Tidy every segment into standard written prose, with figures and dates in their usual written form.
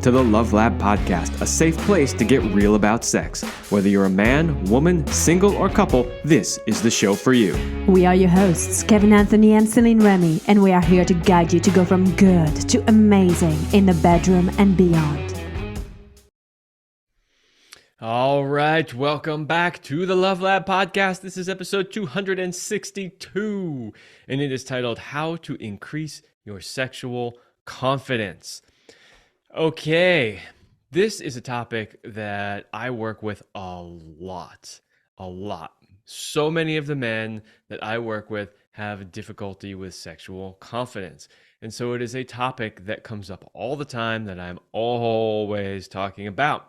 to the Love Lab Podcast, a safe place to get real about sex. Whether you're a man, woman, single, or couple, this is the show for you. We are your hosts, Kevin Anthony and Celine Remy, and we are here to guide you to go from good to amazing in the bedroom and beyond. All right, welcome back to the Love Lab Podcast. This is episode 262, and it is titled How to Increase Your Sexual Confidence. Okay, this is a topic that I work with a lot. So many of the men that I work with have difficulty with sexual confidence. And so it is a topic that comes up all the time that I'm always talking about.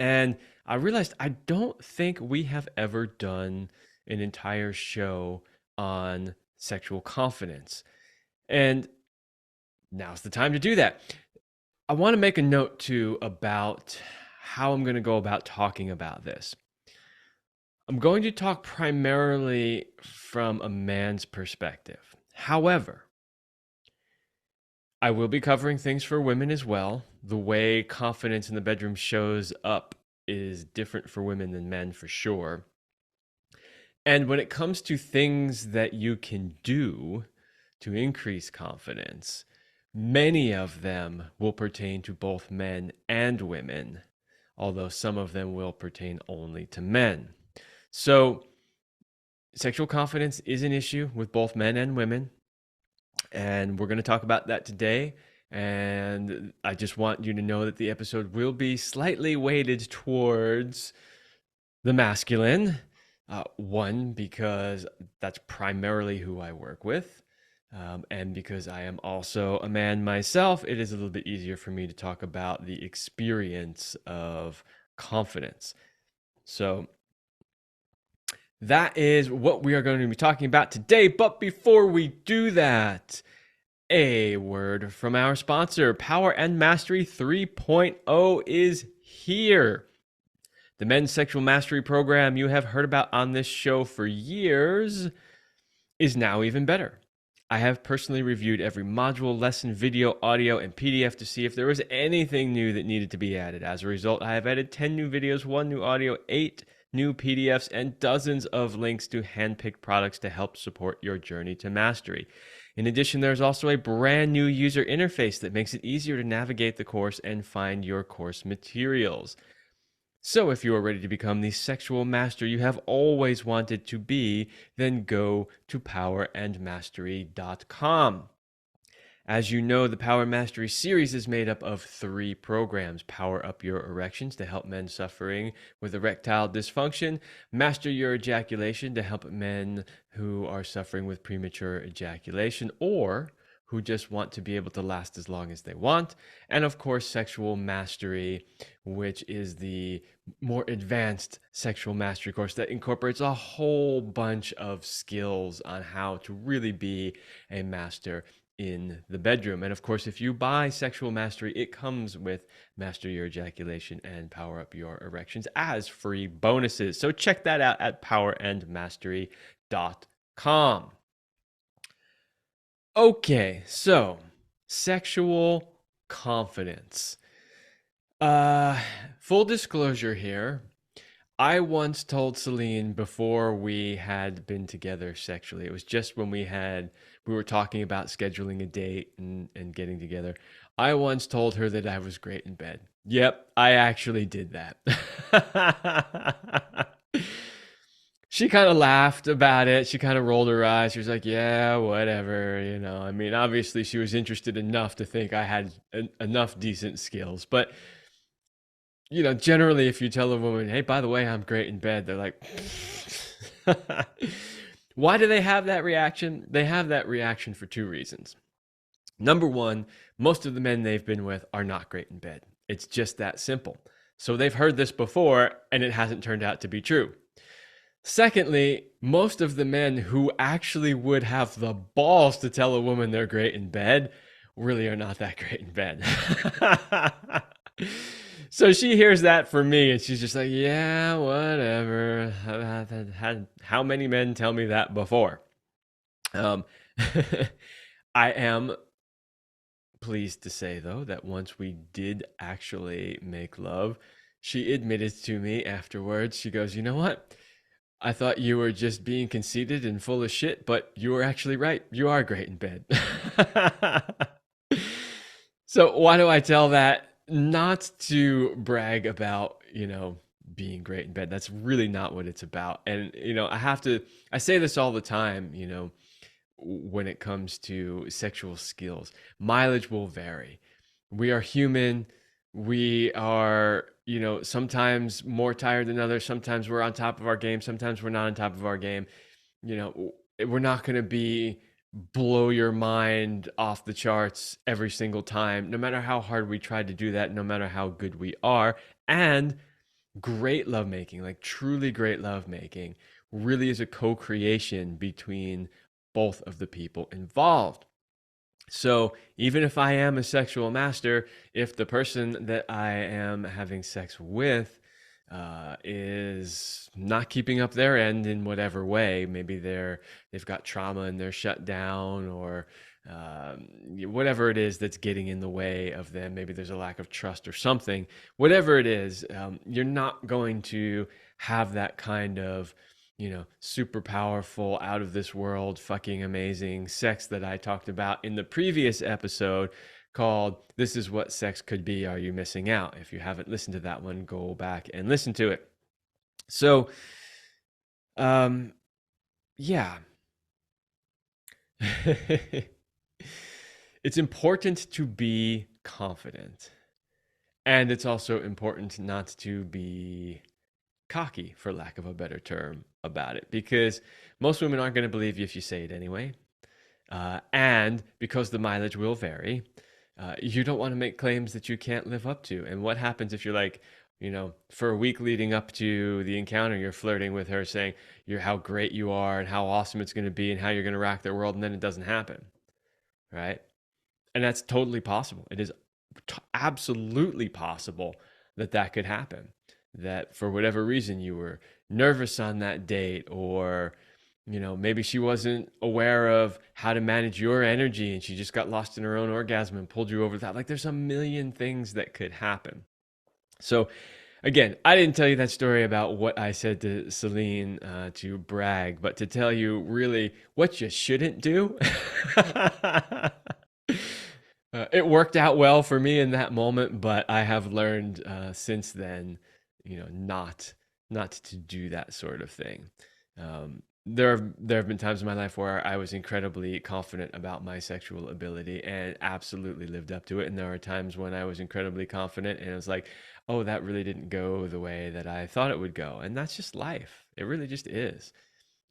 And I realized I don't think we have ever done an entire show on sexual confidence. And now's the time to do that. I want to make a note too about how I'm going to go about talking about this. I'm going to talk primarily from a man's perspective. However, I will be covering things for women as well. The way confidence in the bedroom shows up is different for women than men for sure. And when it comes to things that you can do to increase confidence, many of them will pertain to both men and women, although some of them will pertain only to men. So, sexual confidence is an issue with both men and women, and we're going to talk about that today. And I just want you to know that the episode will be slightly weighted towards the masculine. One, because that's primarily who I work with. And because I am also a man myself, it is a little bit easier for me to talk about the experience of confidence. So that is what we are going to be talking about today. But before we do that, a word from our sponsor. Power and Mastery 3.0 is here. The Men's Sexual Mastery Program you have heard about on this show for years is now even better. I have personally reviewed every module, lesson, video, audio, and PDF to see if there was anything new that needed to be added. As a result, I have added 10 new videos, 1 new audio, 8 new PDFs, and dozens of links to hand-picked products to help support your journey to mastery. In addition, there's also a brand new user interface that makes it easier to navigate the course and find your course materials. So if you are ready to become the sexual master you have always wanted to be, then go to powerandmastery.com. As you know, the Power Mastery series is made up of 3 programs: Power Up Your Erections to help men suffering with erectile dysfunction, Master Your Ejaculation to help men who are suffering with premature ejaculation or who just want to be able to last as long as they want, and of course, Sexual Mastery, which is the more advanced sexual mastery course that incorporates a whole bunch of skills on how to really be a master in the bedroom. And of course, if you buy Sexual Mastery, it comes with Master Your Ejaculation and Power Up Your Erections as free bonuses. So check that out at powerandmastery.com. Okay, so sexual confidence. Full disclosure here, I once told Celine before we had been together sexually, it was just when we were talking about scheduling a date and getting together. I once told her that I was great in bed. Yep, I actually did that. She kind of laughed about it. She kind of rolled her eyes. She was like, yeah, whatever. I mean, obviously she was interested enough to think I had enough decent skills. But, generally if you tell a woman, hey, by the way, I'm great in bed, they're like, why do they have that reaction? They have that reaction for 2 reasons. Number one, most of the men they've been with are not great in bed. It's just that simple. So they've heard this before and it hasn't turned out to be true. Secondly, most of the men who actually would have the balls to tell a woman they're great in bed really are not that great in bed. So she hears that from me and she's just like, yeah, whatever. I've had how many men tell me that before? I am pleased to say, though, that once we did actually make love, she admitted to me afterwards. She goes, "You know what? I thought you were just being conceited and full of shit, but you were actually right. You are great in bed." So why do I tell that? Not to brag about, being great in bed. That's really not what it's about. And, I say this all the time, when it comes to sexual skills. Mileage will vary. We are human. We are, sometimes more tired than others. Sometimes we're on top of our game. Sometimes we're not on top of our game. We're not going to be blow your mind off the charts every single time, no matter how hard we try to do that, no matter how good we are. And great lovemaking, like truly great lovemaking, really is a co-creation between both of the people involved. So even if I am a sexual master, if the person that I am having sex with is not keeping up their end in whatever way, maybe they've got trauma and they're shut down, or whatever it is that's getting in the way of them, maybe there's a lack of trust or something, whatever it is, you're not going to have that kind of super powerful, out of this world, fucking amazing sex that I talked about in the previous episode called "This is What Sex Could Be. Are You Missing Out?" If you haven't listened to that one, go back and listen to it. So, yeah. It's important to be confident. And it's also important not to be cocky, for lack of a better term, about it, because most women aren't going to believe you if you say it anyway. And because the mileage will vary, you don't want to make claims that you can't live up to. And what happens if you're like, for a week leading up to the encounter, you're flirting with her saying how great you are and how awesome it's going to be and how you're going to rock the world, and then it doesn't happen, right? And that's totally possible. It is absolutely possible that could happen. That for whatever reason you were nervous on that date, or maybe she wasn't aware of how to manage your energy and she just got lost in her own orgasm and pulled you over that. Like, there's a million things that could happen. So again, I didn't tell you that story about what I said to Celine to brag, but to tell you really what you shouldn't do. It worked out well for me in that moment, but I have learned since then, not to do that sort of thing. There have been times in my life where I was incredibly confident about my sexual ability and absolutely lived up to it. And there are times when I was incredibly confident and it was like, oh, that really didn't go the way that I thought it would go. And that's just life. It really just is.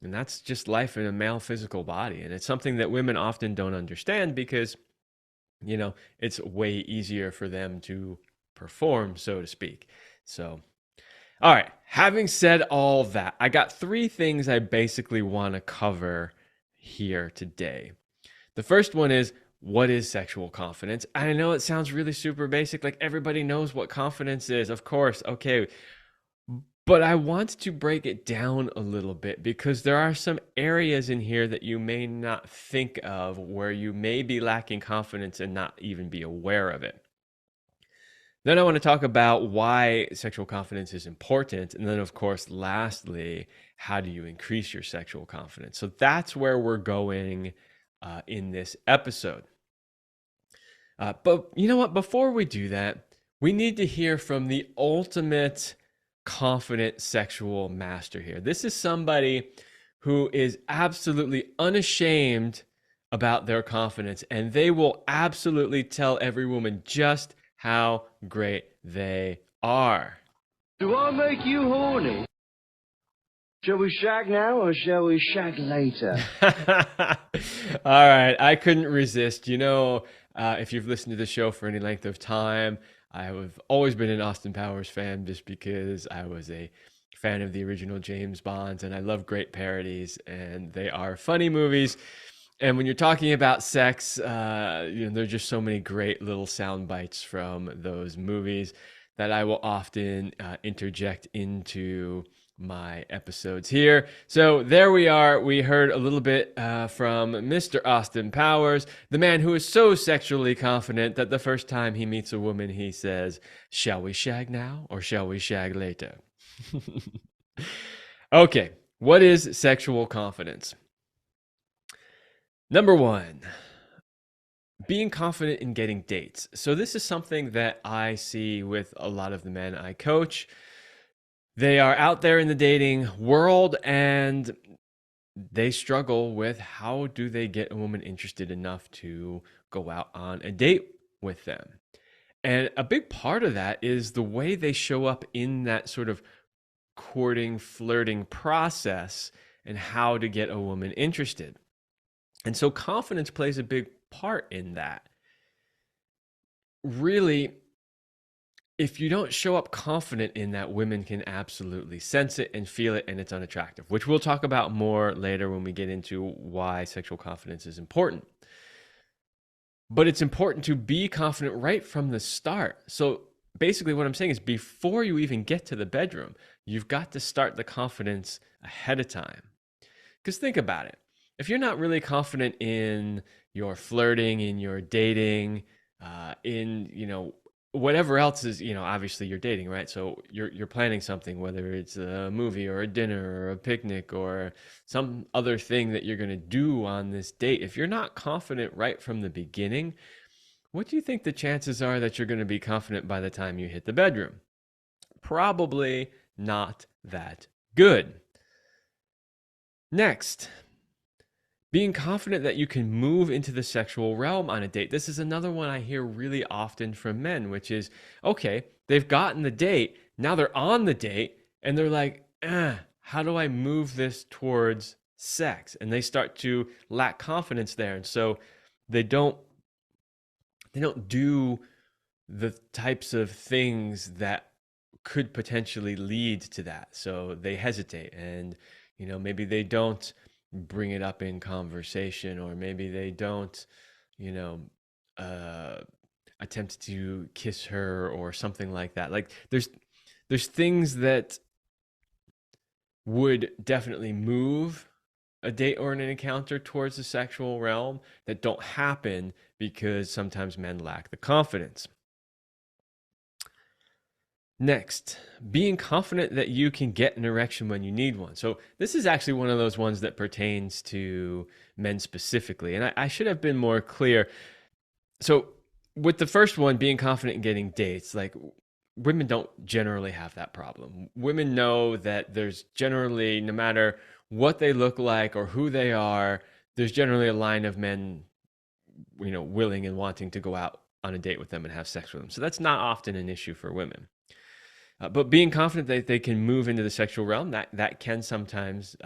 And that's just life in a male physical body. And it's something that women often don't understand because, it's way easier for them to perform, so to speak. So, all right, having said all that, I got 3 things I basically want to cover here today. The first one is, what is sexual confidence? I know it sounds really super basic, like everybody knows what confidence is, of course, okay. But I want to break it down a little bit because there are some areas in here that you may not think of where you may be lacking confidence and not even be aware of it. Then I want to talk about why sexual confidence is important. And then, of course, lastly, how do you increase your sexual confidence? So that's where we're going in this episode. But you know what? Before we do that, we need to hear from the ultimate confident sexual master here. This is somebody who is absolutely unashamed about their confidence, and they will absolutely tell every woman just how great they are. Do I make you horny? Shall we shag now or shall we shag later? All right, I couldn't resist. If you've listened to the show for any length of time, I have always been an Austin Powers fan just because I was a fan of the original James Bonds, and I love great parodies, and they are funny movies. And when you're talking about sex, there are just so many great little sound bites from those movies that I will often interject into my episodes here. So there we are. We heard a little bit from Mr. Austin Powers, the man who is so sexually confident that the first time he meets a woman, he says, "Shall we shag now or shall we shag later?" Okay, what is sexual confidence? Number one, being confident in getting dates. So this is something that I see with a lot of the men I coach. They are out there in the dating world and they struggle with how do they get a woman interested enough to go out on a date with them. And a big part of that is the way they show up in that sort of courting, flirting process and how to get a woman interested. And so confidence plays a big part in that. Really, if you don't show up confident in that, women can absolutely sense it and feel it, and it's unattractive, which we'll talk about more later when we get into why sexual confidence is important. But it's important to be confident right from the start. So basically what I'm saying is before you even get to the bedroom, you've got to start the confidence ahead of time. Because think about it. If you're not really confident in your flirting, in your dating, in, whatever else is, obviously you're dating, right? So you're planning something, whether it's a movie or a dinner or a picnic or some other thing that you're going to do on this date. If you're not confident right from the beginning, what do you think the chances are that you're going to be confident by the time you hit the bedroom? Probably not that good. Next, being confident that you can move into the sexual realm on a date. This is another one I hear really often from men, which is, okay, they've gotten the date, now they're on the date, and they're like, how do I move this towards sex? And they start to lack confidence there. And so they don't do the types of things that could potentially lead to that. So they hesitate and, maybe they don't bring it up in conversation, or maybe they don't, attempt to kiss her or something like that. Like there's things that would definitely move a date or an encounter towards the sexual realm that don't happen because sometimes men lack the confidence. Next, being confident that you can get an erection when you need one. So this is actually one of those ones that pertains to men specifically. And I should have been more clear. So with the first one, being confident in getting dates, like women don't generally have that problem. Women know that there's generally, no matter what they look like or who they are, there's generally a line of men, willing and wanting to go out on a date with them and have sex with them. So that's not often an issue for women. But being confident that they can move into the sexual realm, that can sometimes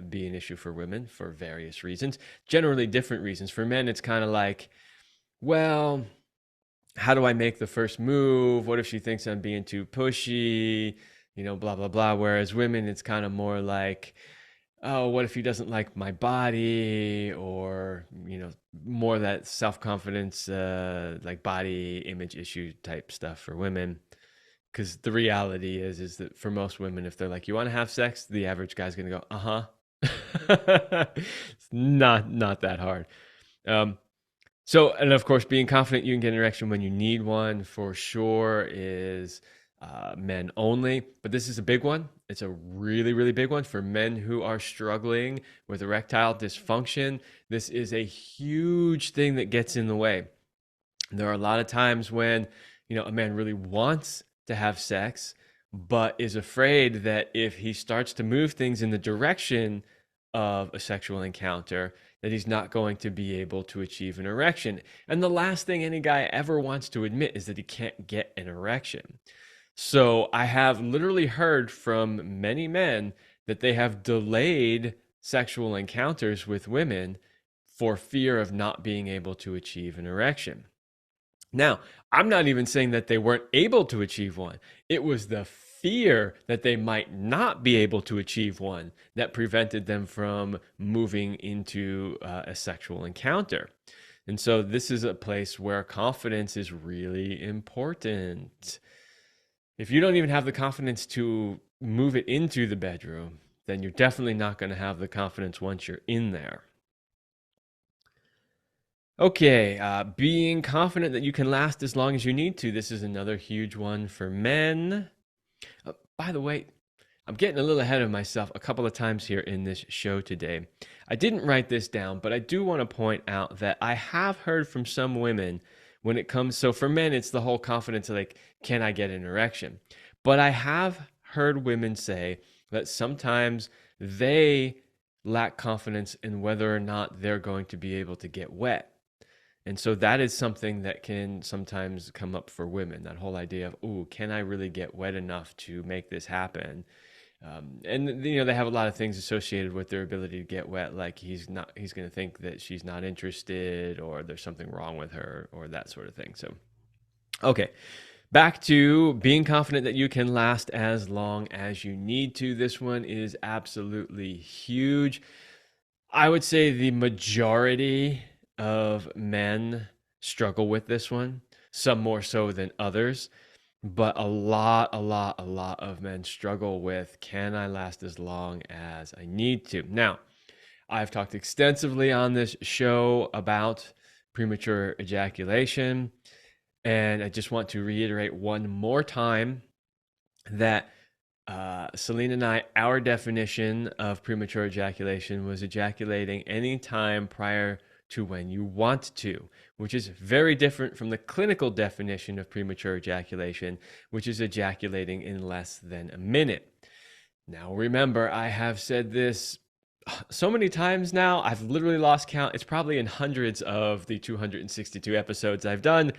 be an issue for women for various reasons, generally different reasons. For men, it's kind of like, well, how do I make the first move? What if she thinks I'm being too pushy? Blah, blah, blah. Whereas women, it's kind of more like, oh, what if he doesn't like my body? Or, more that self-confidence, like body image issue type stuff for women. Because the reality is that for most women, if they're like, you want to have sex, the average guy's going to go, It's not that hard. So, and of course, being confident you can get an erection when you need one for sure is men only. But this is a big one. It's a really, really big one for men who are struggling with erectile dysfunction. This is a huge thing that gets in the way. There are a lot of times when, a man really wants to have sex, but is afraid that if he starts to move things in the direction of a sexual encounter, that he's not going to be able to achieve an erection. And the last thing any guy ever wants to admit is that he can't get an erection. So I have literally heard from many men that they have delayed sexual encounters with women for fear of not being able to achieve an erection. Now, I'm not even saying that they weren't able to achieve one. It was the fear that they might not be able to achieve one that prevented them from moving into a sexual encounter. And so this is a place where confidence is really important. If you don't even have the confidence to move it into the bedroom, then you're definitely not going to have the confidence once you're in there. Okay, being confident that you can last as long as you need to. This is another huge one for men. By the way, I'm getting a little ahead of myself a couple of times here in this show today. I didn't write this down, but I do want to point out that I have heard from some women when it comes, so for men, it's the whole confidence of like, can I get an erection? But I have heard women say that sometimes they lack confidence in whether or not they're going to be able to get wet. And so that is something that can sometimes come up for women, that whole idea of, ooh, can I really get wet enough to make this happen? And they have a lot of things associated with their ability to get wet, like he's going to think that she's not interested, or there's something wrong with her, or that sort of thing. So, okay, back to being confident that you can last as long as you need to. This one is absolutely huge. I would say the majority of men struggle with this one, some more so than others. But a lot of men struggle with, can I last as long as I need to? Now, I've talked extensively on this show about premature ejaculation, and I just want to reiterate one more time that Celine and I, our definition of premature ejaculation was ejaculating any time prior to when you want to, which is very different from the clinical definition of premature ejaculation, which is ejaculating in less than a minute. Now, remember, I have said this so many times now, I've literally lost count. It's probably in hundreds of the 262 episodes I've done,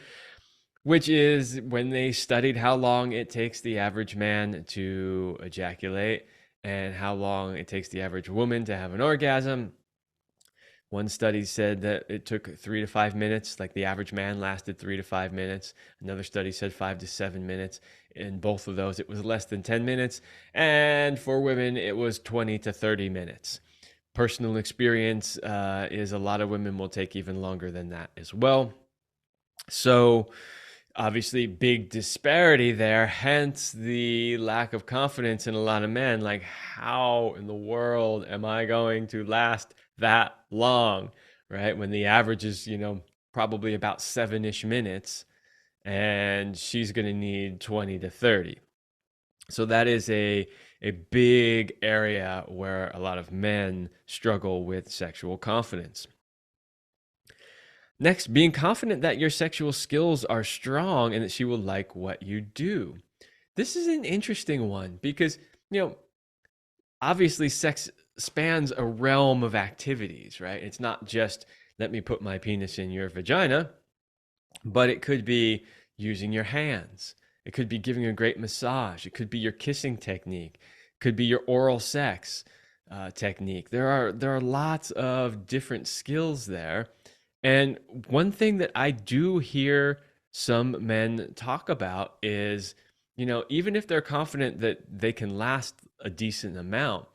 which is when they studied how long it takes the average man to ejaculate and how long it takes the average woman to have an orgasm. One study said that it took 3 to 5 minutes, like the average man lasted 3 to 5 minutes. Another study said 5 to 7 minutes. In both of those, it was less than 10 minutes. And for women, it was 20 to 30 minutes. Personal experience is a lot of women will take even longer than that as well. So obviously big disparity there, hence the lack of confidence in a lot of men. Like, how in the world am I going to last that long, right? When the average is, probably about 7-ish minutes, and she's going to need 20 to 30. So that is a big area where a lot of men struggle with sexual confidence. Next, being confident that your sexual skills are strong and that she will like what you do. This is an interesting one because, obviously sex spans a realm of activities, right? It's not just, let me put my penis in your vagina, but it could be using your hands. It could be giving a great massage. It could be your kissing technique. It could be your oral sex technique. There are lots of different skills there. And one thing that I do hear some men talk about is, even if they're confident that they can last a decent amount,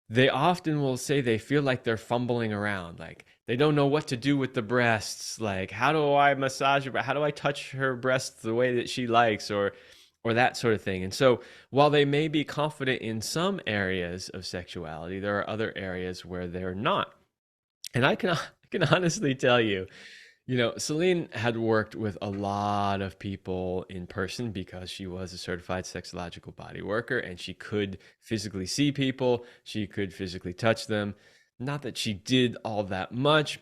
they often will say they feel like they're fumbling around, like they don't know what to do with the breasts. Like, how do I massage her? How do I touch her breasts the way that she likes, or that sort of thing? And so while they may be confident in some areas of sexuality, there are other areas where they're not. And I can honestly tell you, Celine had worked with a lot of people in person because she was a certified sexological body worker, and she could physically see people. She could physically touch them. Not that she did all that much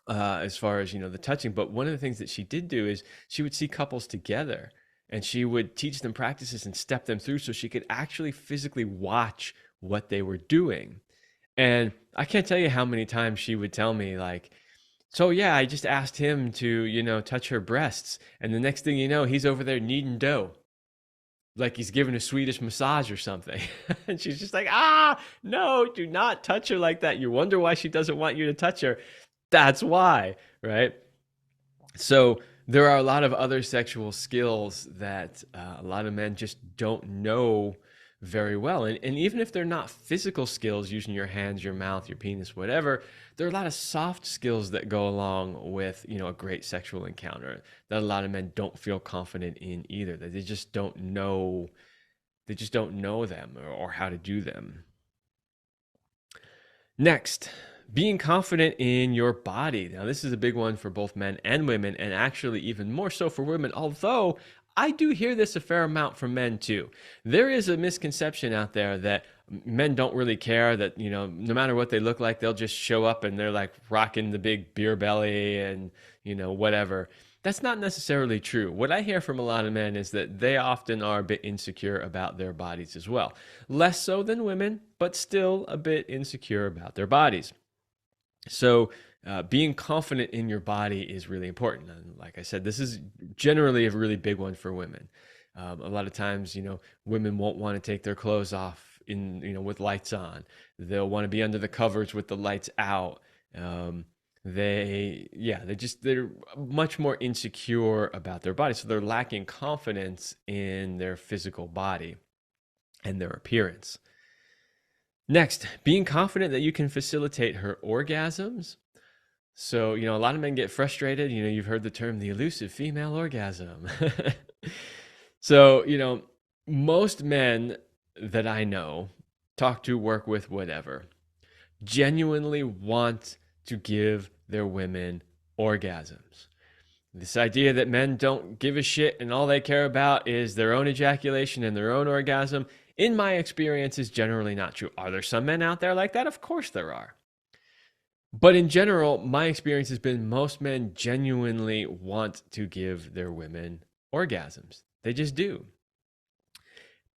as far as, the touching, but one of the things that she did do is she would see couples together and she would teach them practices and step them through so she could actually physically watch what they were doing. And I can't tell you how many times she would tell me, like, so yeah, I just asked him to, touch her breasts. And the next thing you know, he's over there kneading dough, like he's giving a Swedish massage or something. And she's just like, no, do not touch her like that. You wonder why she doesn't want you to touch her. That's why, right? So there are a lot of other sexual skills that a lot of men just don't know very well. And even if they're not physical skills, using your hands, your mouth, your penis, whatever, there are a lot of soft skills that go along with, a great sexual encounter that a lot of men don't feel confident in either, that they just don't know them or how to do them. Next, being confident in your body. Now, this is a big one for both men and women, and actually even more so for women, although I do hear this a fair amount from men too. There is a misconception out there that men don't really care, that, no matter what they look like, they'll just show up and they're like rocking the big beer belly and, whatever. That's not necessarily true. What I hear from a lot of men is that they often are a bit insecure about their bodies as well. Less so than women, but still a bit insecure about their bodies. So being confident in your body is really important. And like I said, this is generally a really big one for women. A lot of times, women won't want to take their clothes off with lights on. They'll want to be under the covers with the lights out. They're much more insecure about their body. So they're lacking confidence in their physical body and their appearance. Next, being confident that you can facilitate her orgasms. So, a lot of men get frustrated. You've heard the term the elusive female orgasm. So, most men that I know, talk to, work with, whatever, genuinely want to give their women orgasms. This idea that men don't give a shit and all they care about is their own ejaculation and their own orgasm, in my experience, is generally not true. Are there some men out there like that? Of course there are. But in general, my experience has been most men genuinely want to give their women orgasms. They just do.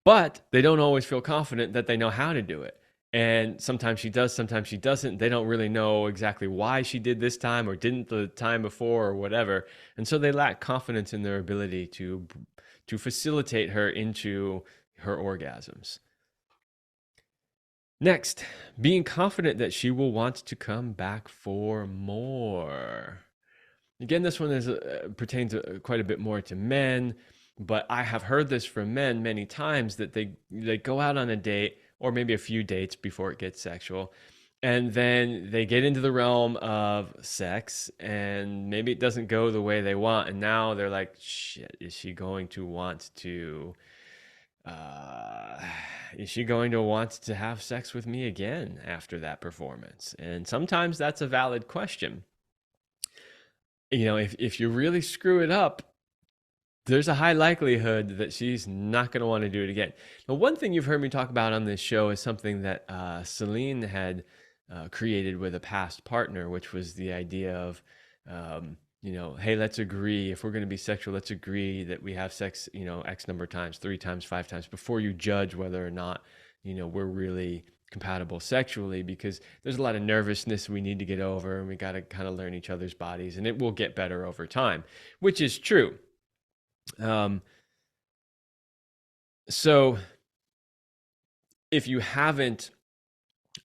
But they don't always feel confident that they know how to do it. And sometimes she does, sometimes she doesn't. They don't really know exactly why she did this time or didn't the time before or whatever. And so they lack confidence in their ability to facilitate her into her orgasms. Next, being confident that she will want to come back for more. Again, this one pertains quite a bit more to men, but I have heard this from men many times, that they go out on a date or maybe a few dates before it gets sexual, and then they get into the realm of sex and maybe it doesn't go the way they want, and now they're like, shit, is she going to want to have sex with me again after that performance? And sometimes that's a valid question. If you really screw it up, there's a high likelihood that she's not going to want to do it again. Now, one thing you've heard me talk about on this show is something that Celine had created with a past partner, which was the idea of, hey, let's agree, if we're going to be sexual, let's agree that we have sex, X number of times, 3 times, 5 times, before you judge whether or not, we're really compatible sexually, because there's a lot of nervousness we need to get over, and we got to kind of learn each other's bodies, and it will get better over time, which is true. So if you haven't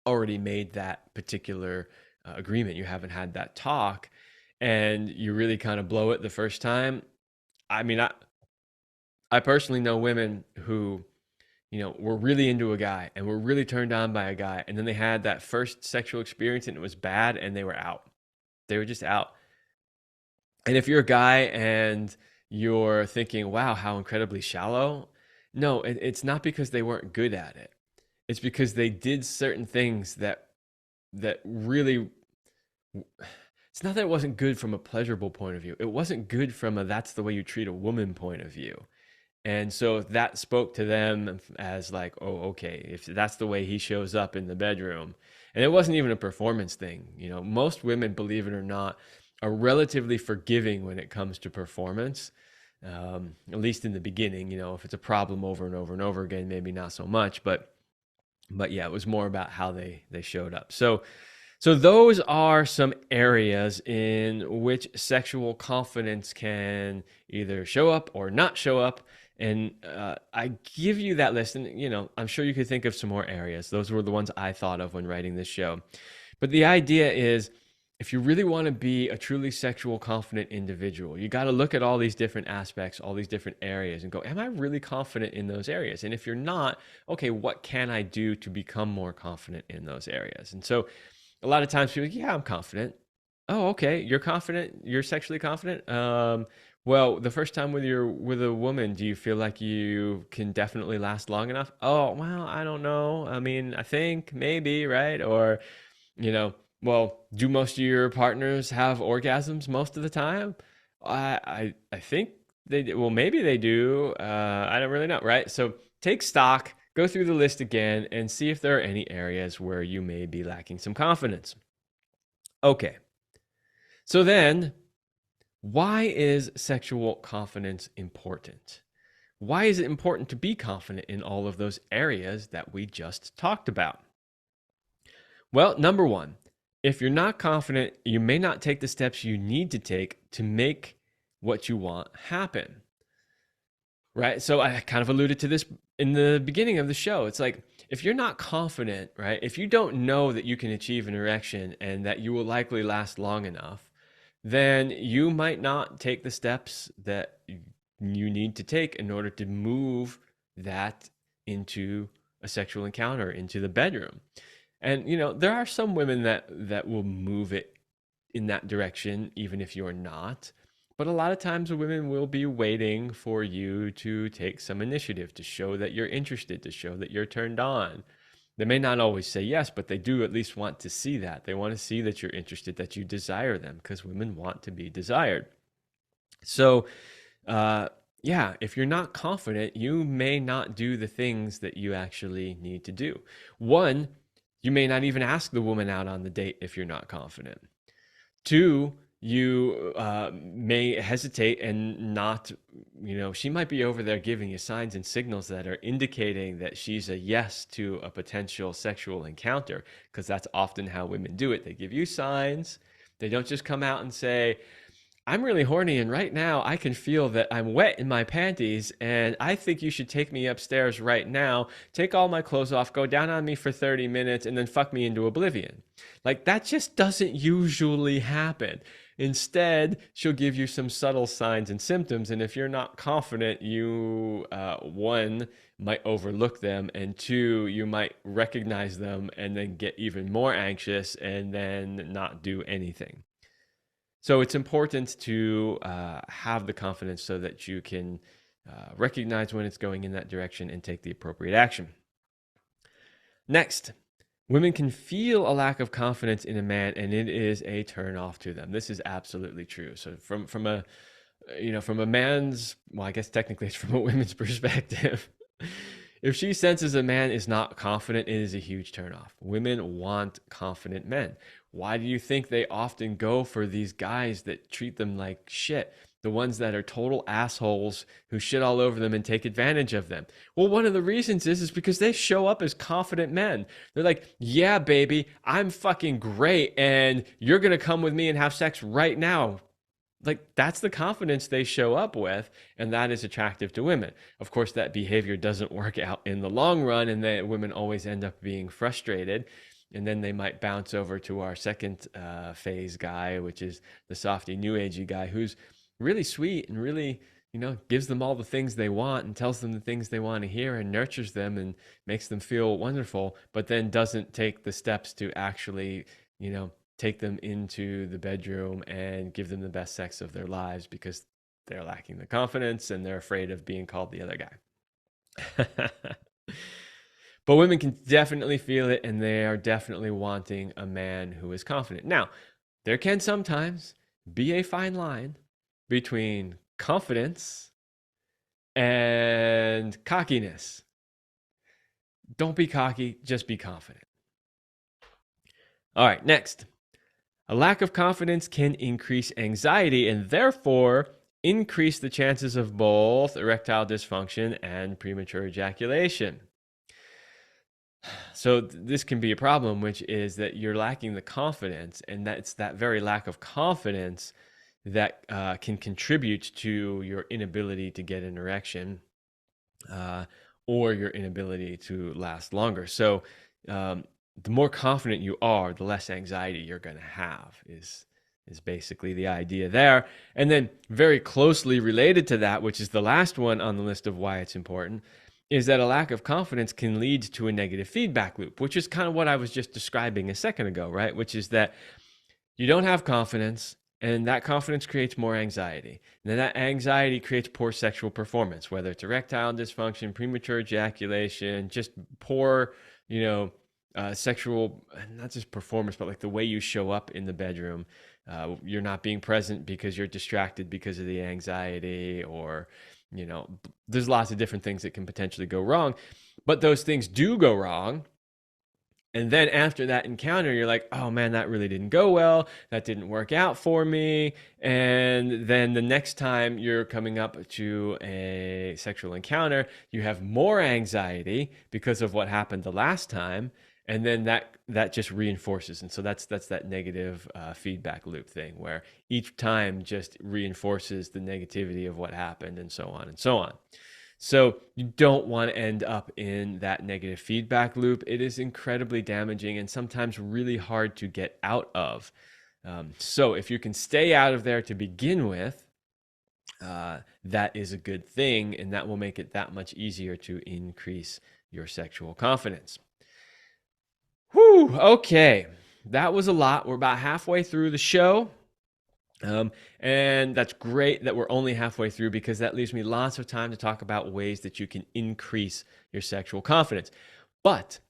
already made that particular agreement, you haven't had that talk, and you really kind of blow it the first time. I mean, I personally know women who, were really into a guy and were really turned on by a guy, and then they had that first sexual experience and it was bad, and they were out. They were just out. And if you're a guy and you're thinking, wow, how incredibly shallow, no, it's not because they weren't good at it. It's because they did certain things that really, it's not that it wasn't good from a pleasurable point of view. It wasn't good from a that's the way you treat a woman point of view. And so that spoke to them as like, oh, okay, if that's the way he shows up in the bedroom. And it wasn't even a performance thing. Most women, believe it or not, are relatively forgiving when it comes to performance, at least in the beginning. If it's a problem over and over and over again, maybe not so much. But yeah, it was more about how they showed up. So those are some areas in which sexual confidence can either show up or not show up. And I give you that list, and I'm sure you could think of some more areas. Those were the ones I thought of when writing this show. But the idea is, if you really want to be a truly sexual confident individual, you got to look at all these different aspects, all these different areas, and go, am I really confident in those areas? And if you're not, okay, what can I do to become more confident in those areas? And so a lot of times people are like, yeah, I'm confident. Oh, okay, you're confident, you're sexually confident. Well, the first time with a woman, do you feel like you can definitely last long enough? Oh, well, I don't know. I mean, I think maybe, right? Or, you know, well, do most of your partners have orgasms most of the time? I think they do. Well, maybe they do. I don't really know, right? So take stock, go through the list again, and see if there are any areas where you may be lacking some confidence. Okay. So then, why is sexual confidence important? Why is it important to be confident in all of those areas that we just talked about? Well, number one, if you're not confident, you may not take the steps you need to take to make what you want happen. Right? So I kind of alluded to this in the beginning of the show. It's like, if you're not confident, right? If you don't know that you can achieve an erection and that you will likely last long enough, then you might not take the steps that you need to take in order to move that into a sexual encounter, into the bedroom. And there are some women that will move it in that direction even if you're not. But a lot of times women will be waiting for you to take some initiative, to show that you're interested, to show that you're turned on. They may not always say yes, but they do at least want to see that. They want to see that you're interested, that you desire them, because women want to be desired. So, yeah, if you're not confident, you may not do the things that you actually need to do. One, you may not even ask the woman out on the date if you're not confident. Two, you may hesitate and not, she might be over there giving you signs and signals that are indicating that she's a yes to a potential sexual encounter, because that's often how women do it. They give you signs. They don't just come out and say, I'm really horny, and right now I can feel that I'm wet in my panties, and I think you should take me upstairs right now, take all my clothes off, go down on me for 30 minutes, and then fuck me into oblivion. Like, that just doesn't usually happen. Instead, she'll give you some subtle signs and symptoms, and if you're not confident, you, one, might overlook them, and two, you might recognize them and then get even more anxious and then not do anything. So it's important to have the confidence so that you can recognize when it's going in that direction and take the appropriate action. Next, women can feel a lack of confidence in a man, and it is a turn off to them. This is absolutely true. So from a man's, well, I guess technically it's from a woman's perspective. If she senses a man is not confident, it is a huge turnoff. Women want confident men. Why do you think they often go for these guys that treat them like shit? The ones that are total assholes who shit all over them and take advantage of them. Well, one of the reasons is because they show up as confident men. They're like, yeah, baby, I'm fucking great, and you're going to come with me and have sex right now. Like, that's the confidence they show up with, and that is attractive to women. Of course, that behavior doesn't work out in the long run, and that women always end up being frustrated, and then they might bounce over to our second phase guy, which is the softy, new agey guy, who's really sweet and really, gives them all the things they want and tells them the things they want to hear and nurtures them and makes them feel wonderful, but then doesn't take the steps to actually, take them into the bedroom and give them the best sex of their lives, because they're lacking the confidence and they're afraid of being called the other guy. But women can definitely feel it, and they are definitely wanting a man who is confident. Now, there can sometimes be a fine line between confidence and cockiness. Don't be cocky, just be confident. All right, next. A lack of confidence can increase anxiety and therefore increase the chances of both erectile dysfunction and premature ejaculation. So this can be a problem, which is that you're lacking the confidence, and that's that very lack of confidence that can contribute to your inability to get an erection or your inability to last longer. So the more confident you are, the less anxiety you're going to have is basically the idea there. And then very closely related to that, which is the last one on the list of why it's important, is that a lack of confidence can lead to a negative feedback loop, which is kind of what I was just describing a second ago, right? Which is that you don't have confidence, and that confidence creates more anxiety. And then that anxiety creates poor sexual performance, whether it's erectile dysfunction, premature ejaculation, just poor, sexual, not just performance, but like the way you show up in the bedroom. You're not being present because you're distracted because of the anxiety, or, there's lots of different things that can potentially go wrong. But those things do go wrong. And then after that encounter, you're like, oh man, that really didn't go well. That didn't work out for me. And then the next time you're coming up to a sexual encounter, you have more anxiety because of what happened the last time. And then that just reinforces. And so that's that negative feedback loop thing, where each time just reinforces the negativity of what happened, and so on and so on. So you don't want to end up in that negative feedback loop. It is incredibly damaging and sometimes really hard to get out of. So if you can stay out of there to begin with, that is a good thing, and that will make it that much easier to increase your sexual confidence. Whew, okay. That was a lot. We're about halfway through the show. And that's great that we're only halfway through, because that leaves me lots of time to talk about ways that you can increase your sexual confidence. But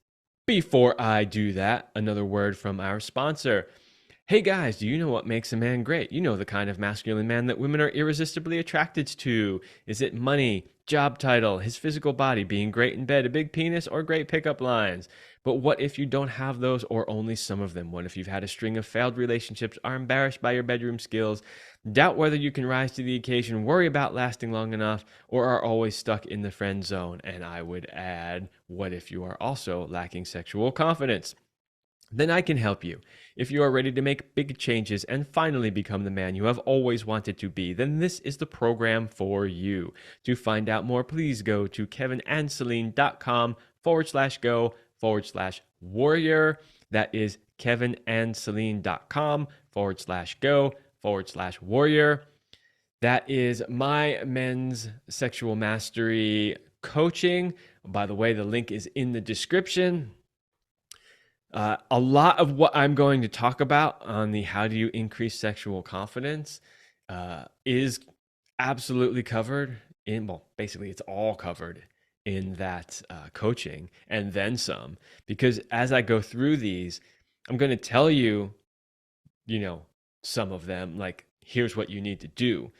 before I do that, another word from our sponsor. Hey guys, do you know what makes a man great? You know the kind of masculine man that women are irresistibly attracted to. Is it money, job title, his physical body, being great in bed, a big penis, or great pickup lines? But what if you don't have those, or only some of them? What if you've had a string of failed relationships, are embarrassed by your bedroom skills, doubt whether you can rise to the occasion, worry about lasting long enough, or are always stuck in the friend zone? And I would add, what if you are also lacking sexual confidence? Then I can help you. If you are ready to make big changes and finally become the man you have always wanted to be, then this is the program for you. To find out more, please go to kevinandceline.com/go/warrior. That is kevinandceline.com/go/warrior. That is my men's sexual mastery coaching. By the way, the link is in the description. A lot of what I'm going to talk about on the how do you increase sexual confidence is absolutely covered in, well, basically it's all covered in that coaching, and then some, because as I go through these, I'm going to tell you, some of them, like, here's what you need to do.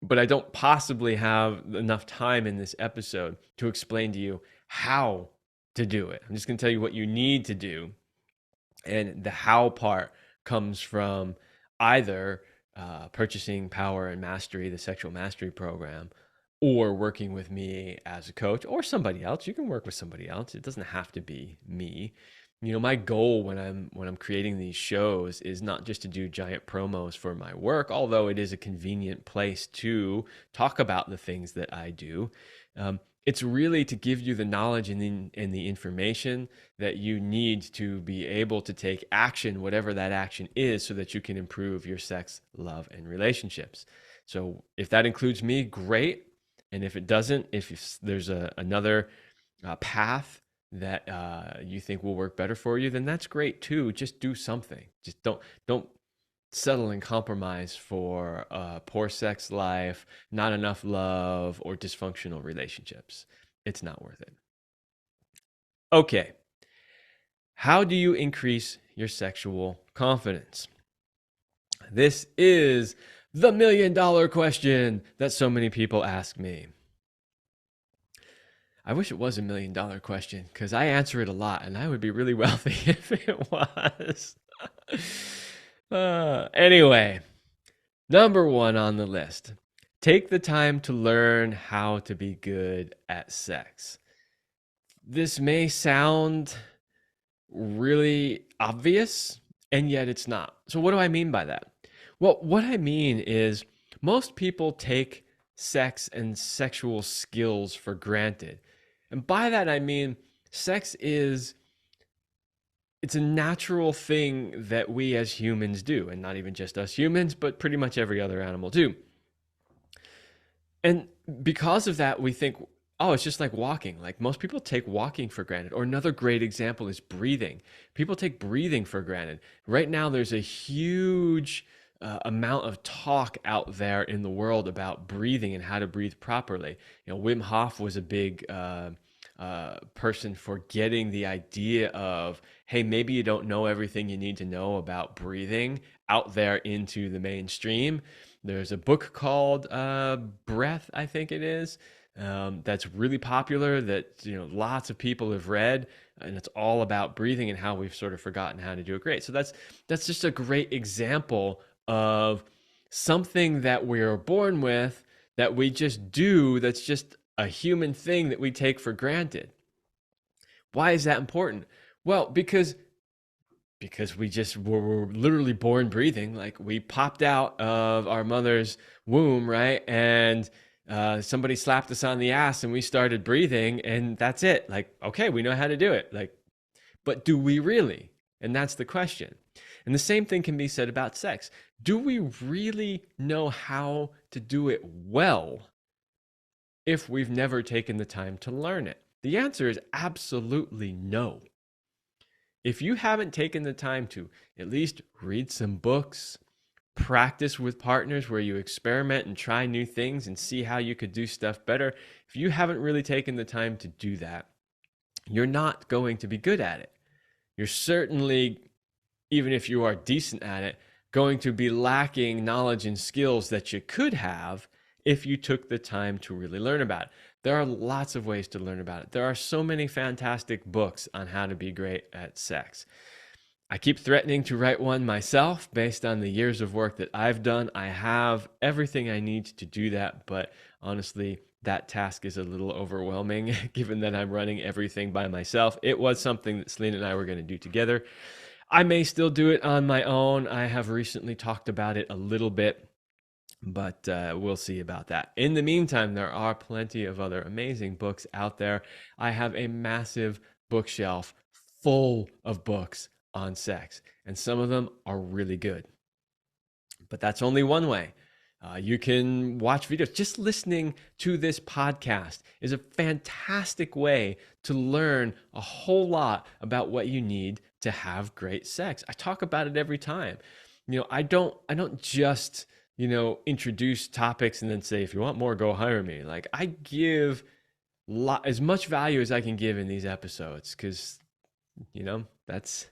But I don't possibly have enough time in this episode to explain to you how to do it. I'm just going to tell you what you need to do. And the how part comes from either purchasing Power and Mastery, the sexual mastery program, or working with me as a coach, or somebody else. You can work with somebody else. It doesn't have to be me. My goal when I'm creating these shows is not just to do giant promos for my work, although it is a convenient place to talk about the things that I do. It's really to give you the knowledge and the information that you need to be able to take action, whatever that action is, so that you can improve your sex, love, and relationships. So if that includes me, great. And if it doesn't, if there's another path that you think will work better for you, then that's great too. Just do something. Just don't settle and compromise for poor sex life, not enough love, or dysfunctional relationships. It's not worth it. Okay. How do you increase your sexual confidence? This is the $1 million question that so many people ask me. I wish it was $1 million question, because I answer it a lot and I would be really wealthy if it was. Anyway, number one on the list, take the time to learn how to be good at sex. This may sound really obvious, and yet it's not. So what do I mean by that? Well, what I mean is most people take sex and sexual skills for granted. And by that, I mean sex is it's a natural thing that we as humans do, and not even just us humans, but pretty much every other animal too. And because of that, we think, oh, it's just like walking. Like most people take walking for granted. Or another great example is breathing. People take breathing for granted. Right now, there's a huge amount of talk out there in the world about breathing and how to breathe properly. Wim Hof was a big person for getting the idea of, hey, maybe you don't know everything you need to know about breathing out there into the mainstream. There's a book called Breath, I think it is, that's really popular that lots of people have read, and it's all about breathing and how we've sort of forgotten how to do it great. So that's just a great example of something that we're born with that we just do, that's just a human thing that we take for granted. Why is that important? Well, because we're literally born breathing. Like we popped out of our mother's womb, right? And somebody slapped us on the ass and we started breathing, and that's it. Like, okay, we know how to do it. Like, but do we really? And that's the question. And the same thing can be said about sex. Do we really know how to do it well if we've never taken the time to learn it? The answer is absolutely no. If you haven't taken the time to at least read some books, practice with partners where you experiment and try new things and see how you could do stuff better, if you haven't really taken the time to do that, you're not going to be good at it. You're certainly, even if you are decent at it, going to be lacking knowledge and skills that you could have if you took the time to really learn about it. There are lots of ways to learn about it. There are so many fantastic books on how to be great at sex. I keep threatening to write one myself based on the years of work that I've done. I have everything I need to do that, but honestly, that task is a little overwhelming given that I'm running everything by myself. It was something that Selena and I were going to do together. I may still do it on my own. I have recently talked about it a little bit, but we'll see about that. In the meantime, there are plenty of other amazing books out there. I have a massive bookshelf full of books on sex, and some of them are really good. But that's only one way. You can watch videos. Just listening to this podcast is a fantastic way to learn a whole lot about what you need to have great sex. I talk about it every time. I don't just introduce topics and then say, if you want more, go hire me. Like I give as much value as I can give in these episodes, because that's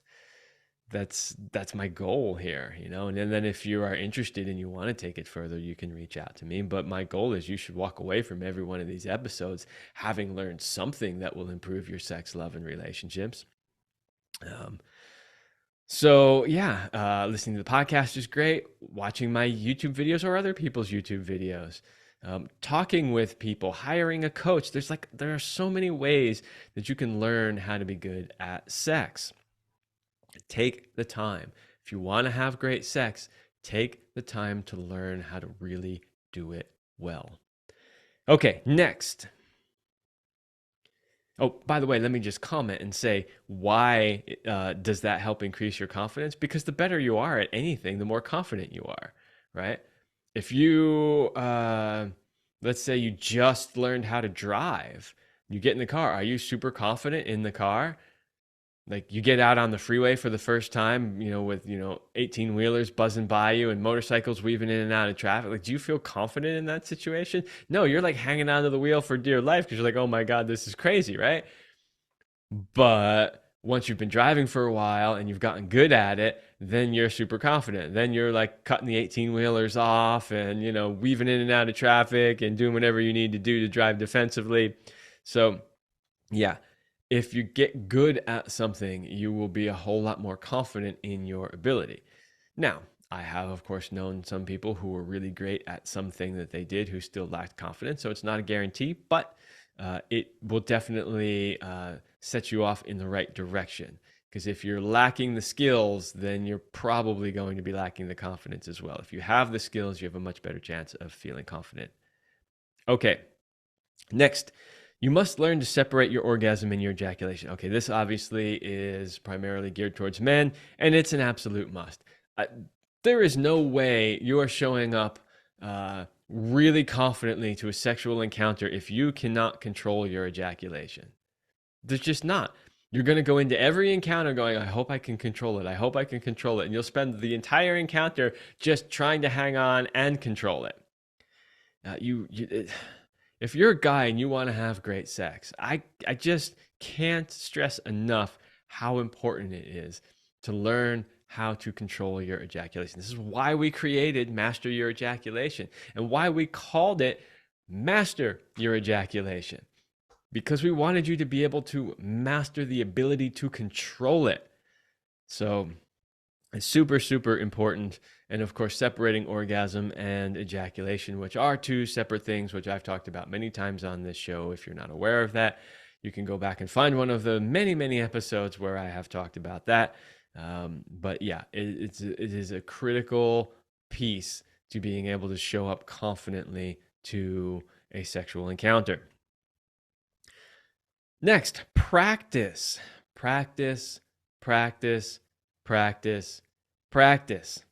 my goal here, and then if you are interested and you want to take it further, you can reach out to me. But my goal is you should walk away from every one of these episodes having learned something that will improve your sex, love, and relationships. So yeah, listening to the podcast is great. Watching my YouTube videos or other people's YouTube videos, talking with people, hiring a coach. There are so many ways that you can learn how to be good at sex. Take the time. If you want to have great sex, take the time to learn how to really do it well. Okay, next. Oh, by the way, let me just comment and say, why does that help increase your confidence? Because the better you are at anything, the more confident you are, right? If you, let's say you just learned how to drive, you get in the car. Are you super confident in the car? Like you get out on the freeway for the first time, with, 18 wheelers buzzing by you and motorcycles weaving in and out of traffic. Like, do you feel confident in that situation? No, you're like hanging onto the wheel for dear life because you're like, oh my God, this is crazy, right? But once you've been driving for a while and you've gotten good at it, then you're super confident. Then you're like cutting the 18 wheelers off and, weaving in and out of traffic and doing whatever you need to do to drive defensively. So yeah. If you get good at something, you will be a whole lot more confident in your ability. Now, I have, of course, known some people who were really great at something that they did who still lacked confidence. So it's not a guarantee, but it will definitely set you off in the right direction. Because if you're lacking the skills, then you're probably going to be lacking the confidence as well. If you have the skills, you have a much better chance of feeling confident. Okay, next. You must learn to separate your orgasm and your ejaculation. Okay, this obviously is primarily geared towards men, and it's an absolute must. There is no way you are showing up really confidently to a sexual encounter if you cannot control your ejaculation. There's just not. You're going to go into every encounter going, I hope I can control it. I hope I can control it. And you'll spend the entire encounter just trying to hang on and control it. If you're a guy and you want to have great sex, I just can't stress enough how important it is to learn how to control your ejaculation. This is why we created Master Your Ejaculation and why we called it Master Your Ejaculation, because we wanted you to be able to master the ability to control it. So it's super, super important. And of course, separating orgasm and ejaculation, which are two separate things, which I've talked about many times on this show. If you're not aware of that, you can go back and find one of the many, many episodes where I have talked about that. But yeah, it is a critical piece to being able to show up confidently to a sexual encounter. Next, practice. Practice, practice, practice, practice.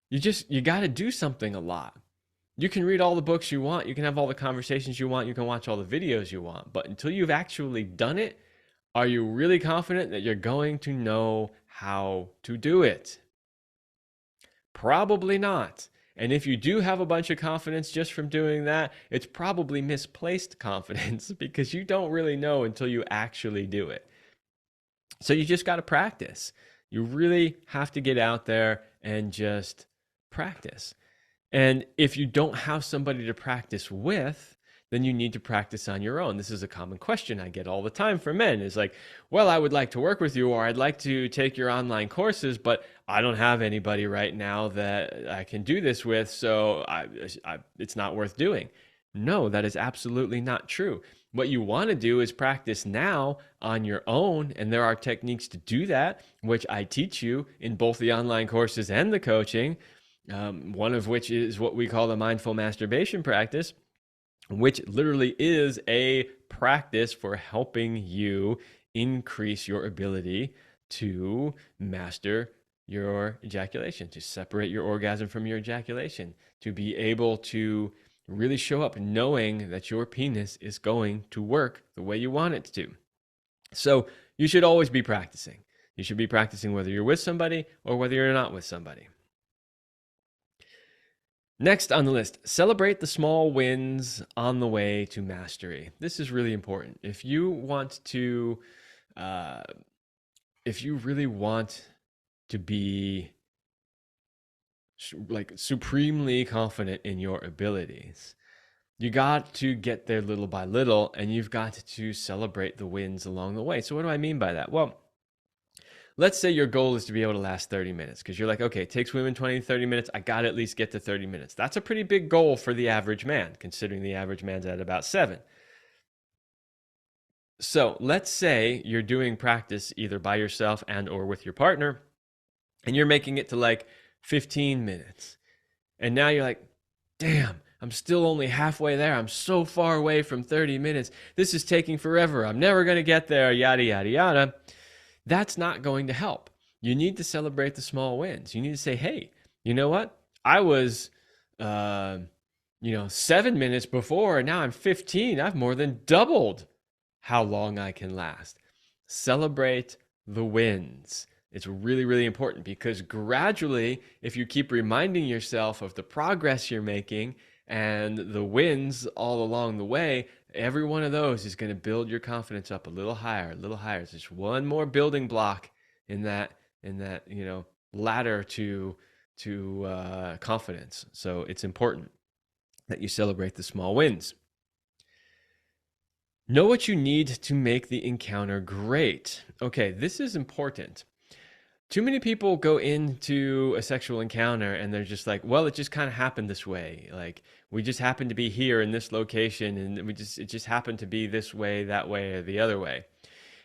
You got to do something a lot. You can read all the books you want. You can have all the conversations you want. You can watch all the videos you want. But until you've actually done it, are you really confident that you're going to know how to do it? Probably not. And if you do have a bunch of confidence just from doing that, it's probably misplaced confidence because you don't really know until you actually do it. So you just got to practice. You really have to get out there and just practice. And if you don't have somebody to practice with, then you need to practice on your own. This is a common question I get all the time from men. It's like, well, I would like to work with you, or I'd like to take your online courses, but I don't have anybody right now that I can do this with, so it's not worth doing. No, that is absolutely not true. What you want to do is practice now on your own, and there are techniques to do that, which I teach you in both the online courses and the coaching, one of which is what we call the mindful masturbation practice, which literally is a practice for helping you increase your ability to master your ejaculation, to separate your orgasm from your ejaculation, to be able to really show up knowing that your penis is going to work the way you want it to. So you should always be practicing. You should be practicing whether you're with somebody or whether you're not with somebody. Next on the list, celebrate the small wins on the way to mastery. This is really important. If you really want to be like supremely confident in your abilities, you got to get there little by little, and you've got to celebrate the wins along the way. So what do I mean by that? Well, let's say your goal is to be able to last 30 minutes because you're like, okay, it takes women 20 to 30 minutes. I got to at least get to 30 minutes. That's a pretty big goal for the average man, considering the average man's at about 7. So let's say you're doing practice either by yourself and or with your partner, and you're making it to like 15 minutes. And now you're like, damn, I'm still only halfway there. I'm so far away from 30 minutes. This is taking forever. I'm never going to get there, yada, yada, yada. That's not going to help. You need to celebrate the small wins. You need to say, hey, you know what? I was, 7 minutes before, and now I'm 15. I've more than doubled how long I can last. Celebrate the wins. It's really, really important because gradually, if you keep reminding yourself of the progress you're making and the wins all along the way, every one of those is going to build your confidence up a little higher, a little higher. It's just one more building block in that ladder to confidence. So it's important that you celebrate the small wins. Know what you need to make the encounter great. Okay, this is important. Too many people go into a sexual encounter and they're just like, well, it just kind of happened this way. Like, we just happened to be here in this location, and it just happened to be this way, that way, or the other way.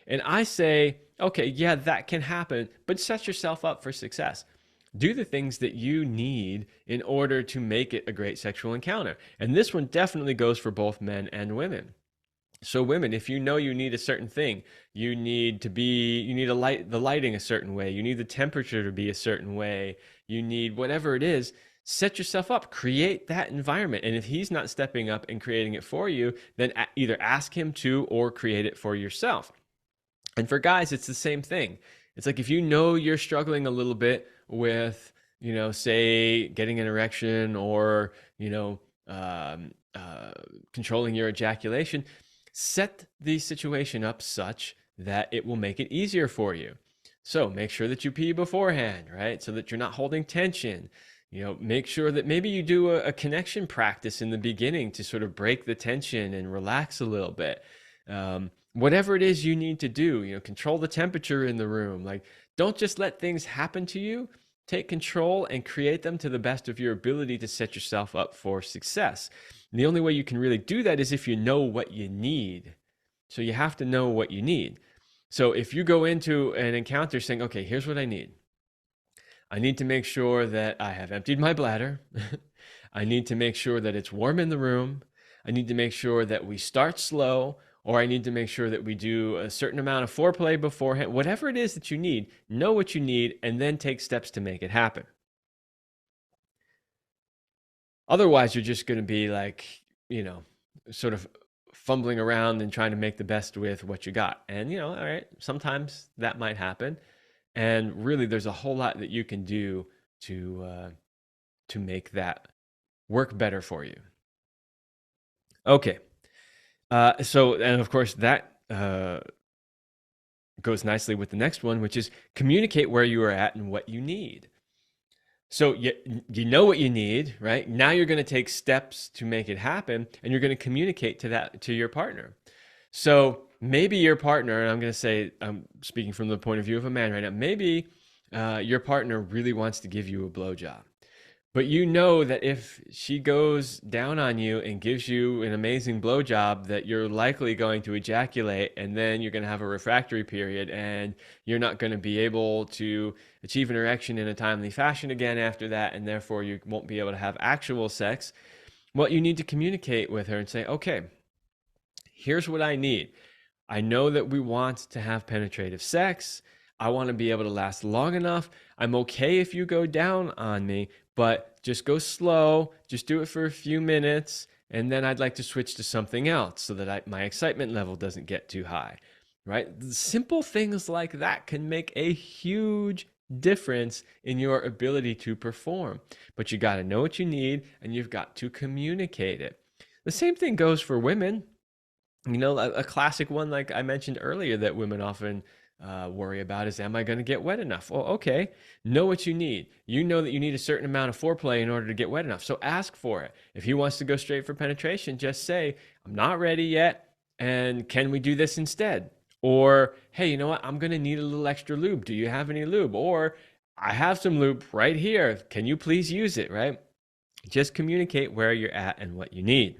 And I say, okay, yeah, that can happen, but set yourself up for success. Do the things that you need in order to make it a great sexual encounter. And this one definitely goes for both men and women. So women, if you know you need a certain thing, you need the lighting a certain way, you need the temperature to be a certain way, you need whatever it is, set yourself up, create that environment. And if he's not stepping up and creating it for you, then either ask him to or create it for yourself. And for guys, it's the same thing. It's like if you know you're struggling a little bit with, say getting an erection or, controlling your ejaculation, set the situation up such that it will make it easier for you. So make sure that you pee beforehand, right? So that you're not holding tension. Make sure that maybe you do a connection practice in the beginning to sort of break the tension and relax a little bit. Whatever it is you need to do, control the temperature in the room. Like, don't just let things happen to you. Take control and create them to the best of your ability to set yourself up for success. And the only way you can really do that is if you know what you need. So you have to know what you need. So if you go into an encounter saying, okay, here's what I need. I need to make sure that I have emptied my bladder. I need to make sure that it's warm in the room. I need to make sure that we start slow, or I need to make sure that we do a certain amount of foreplay beforehand. Whatever it is that you need, know what you need, and then take steps to make it happen. Otherwise, you're just going to be like, sort of fumbling around and trying to make the best with what you got. And, all right, sometimes that might happen. And really, there's a whole lot that you can do to make that work better for you. Okay. And of course, that goes nicely with the next one, which is communicate where you are at and what you need. So you know what you need, right? Now you're going to take steps to make it happen, and you're going to communicate to your partner. So maybe your partner, and I'm going to say, I'm speaking from the point of view of a man right now, maybe your partner really wants to give you a blowjob. But you know that if she goes down on you and gives you an amazing blowjob, that you're likely going to ejaculate, and then you're going to have a refractory period, and you're not going to be able to achieve an erection in a timely fashion again after that, and therefore you won't be able to have actual sex. Well, you need to communicate with her and say, okay, here's what I need. I know that we want to have penetrative sex. I want to be able to last long enough. I'm okay if you go down on me, but just go slow, just do it for a few minutes, and then I'd like to switch to something else so that my excitement level doesn't get too high, right? Simple things like that can make a huge difference in your ability to perform. But you got to know what you need, and you've got to communicate it. The same thing goes for women. A classic one, like I mentioned earlier, that women often worry about is, am I going to get wet enough? Well, okay, know what you need. You know that you need a certain amount of foreplay in order to get wet enough. So ask for it. If he wants to go straight for penetration, just say, I'm not ready yet, and can we do this instead? Or, hey, you know what? I'm going to need a little extra lube. Do you have any lube? Or, I have some lube right here. Can you please use it, right? Just communicate where you're at and what you need.